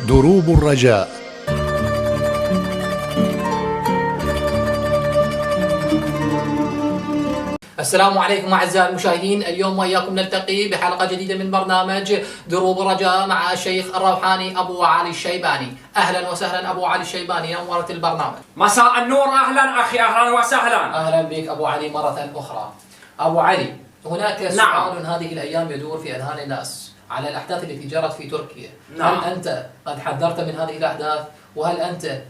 دروب الرجاء. السلام عليكم أعزائي المشاهدين، اليوم وإياكم نلتقي بحلقة جديدة من برنامج دروب الرجاء مع الشيخ الروحاني أبو علي الشيباني. أهلا وسهلا أبو علي الشيباني، نورت البرنامج. مساء النور، أهلا أخي، أهلا وسهلا. أهلا بك أبو علي مرة أخرى. أبو علي، هناك سؤال هذه الأيام يدور في أذهان الناس على الأحداث التي جرت في تركيا. هل أنت قد حذرت من هذه الأحداث؟ وهل أنت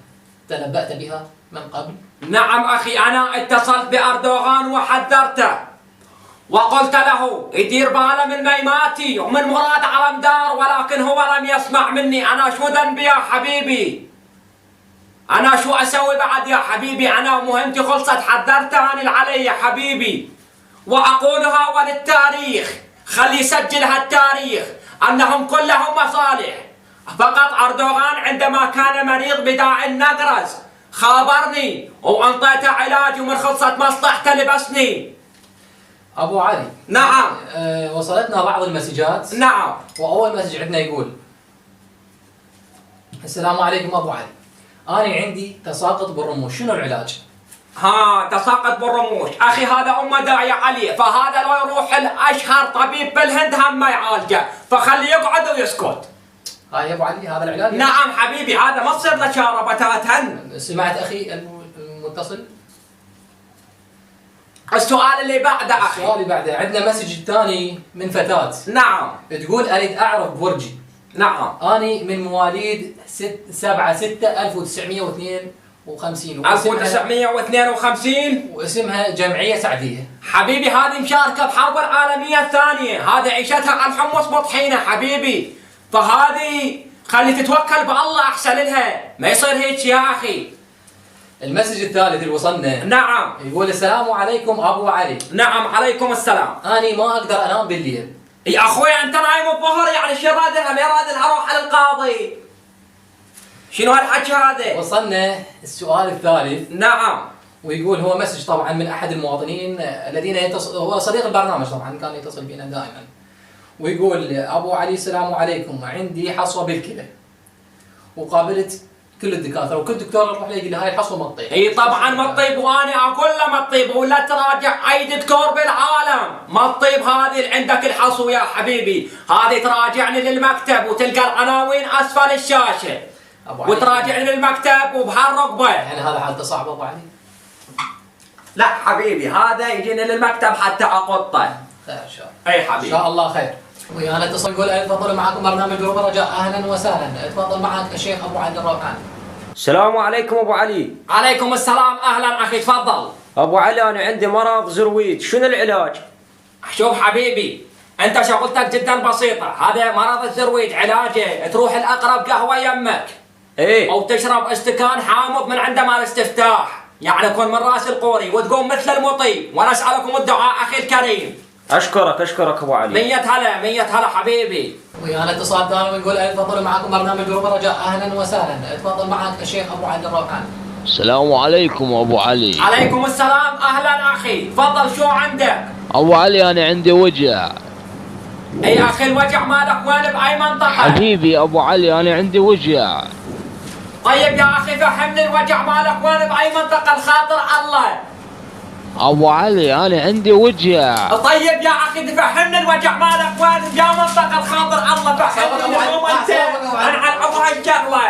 تنبأت بها من قبل؟ نعم أخي، أنا اتصلت بأردوغان وحذرته وقلت له يدير باله من ميماتي ومن مراد علمدار، ولكن هو لم يسمع مني. أنا شو ذنبي يا حبيبي؟ أنا شو أسوي بعد يا حبيبي؟ أنا مهمتي خلصت، حذرته عن العلي يا حبيبي. وأقولها وللتاريخ، خلي يسجلها التاريخ، أنهم كلهم مصالح. فقط أردوغان عندما كان مريض بداء النقرس خابرني وأنطيته علاج، ومن خلصت مصلحته لبسني. أبو علي، نعم. وصلتنا بعض المسجات. نعم. وأول مسج عندنا يقول: السلام عليكم أبو علي، أنا عندي تساقط بالرموش، شنو العلاج؟ تساقط بالرموش أخي، هذا أمه داعي عليه، فهذا لو يروح الأشهر طبيب بالهند هم ما يعالجه، فخليه يقعد ويسكت. هاي يا أبو علي هذا العلاج؟ نعم حبيبي، هذا ما تصير له شارة بتاتا. سمعت أخي المتصل؟ السؤال اللي بعده أخي. السؤال اللي بعده عندنا مسج ثاني من فتاة. نعم. تقول: أريد أعرف برجي. نعم. أنا من مواليد 7/6/1952 1952 واسمها جمعية سعدية. حبيبي هذه مشاركة بحرب العالمية الثانية، هذه عيشتها على الحمص بطحينة حبيبي، فهذه خلي تتوكل بالله أحسن لها، ما يصير هيك يا أخي. المسج الثالث اللي وصلنا. نعم. يقول: السلام عليكم أبو علي. نعم عليكم السلام. أنا ما أقدر أنام بالليل. يا أخوي أنت نايم الظهر، يعني شو رادلها؟ ما رادلها أروح على القاضي؟ شنو هالحكي هذا؟ وصلنا السؤال الثالث. نعم. ويقول هو مسج طبعا من أحد المواطنين الذين هو صديق البرنامج طبعا، كان يتصل بنا دائما. ويقول: أبو علي السلام عليكم، عندي حصوة بالكلى وقابلت كل الدكاتره، وكل دكتور يروح له يقول له هاي الحصوه ما تطيب. اي طبعا ما تطيب، وانا اقول له ما تطيب، ولا تراجع اي دكتور بالعالم ما تطيب هذه اللي عندك الحصوه يا حبيبي، هذه تراجعني للمكتب وتلقى العناوين اسفل الشاشه، وتراجعني للمكتب وبهالرقبه. يعني هذا حالته صعبه ابو علي؟ لا حبيبي، هذا يجيني للمكتب حتى اقطه. خير ان شاء الله. اي حبيبي. ان شاء الله خير. ويانا اتصل يقول: تفضلوا معكم برنامج دروب الرجاء. اهلا وسهلا، تفضل معك الشيخ ابو علي الروحاني. السلام عليكم ابو علي. عليكم السلام، اهلا اخي، تفضل. ابو علي انا عندي مرض زرويد، شنو العلاج؟ شوف حبيبي، انت شغلتك جدا بسيطه، هذا مرض الزرويد علاجه تروح الاقرب قهوه يمك، ايه، او تشرب استكان حامض من عند مال استفتاح، يعني يكون من راس القوري، وتقوم مثل المطيب، ونسالكم الدعاء اخي الكريم. اشكرك ابو علي. 100 هلا 100 هلا حبيبي. ويانا اتصال ثاني ويقول: تفضلوا معكم برنامج دروب الرجاء. اهلا وسهلا، تفضل معك الشيخ ابو علي الروحاني. السلام عليكم ابو علي. عليكم السلام، اهلا اخي، تفضل شو عندك؟ ابو علي انا عندي وجع. اي اخي الوجع مالك وين باي منطقه؟ حبيبي ابو علي انا عندي وجع. طيب يا اخي فهمني الوجع مالك وين باي منطقه الخاطر الله. ابو علي انا عندي وجع. طيب يا اخي تفهمني الوجع مالك وين يا منطقه الخاطر الله، فهمني اليوم انت انا على ابو هالشغله.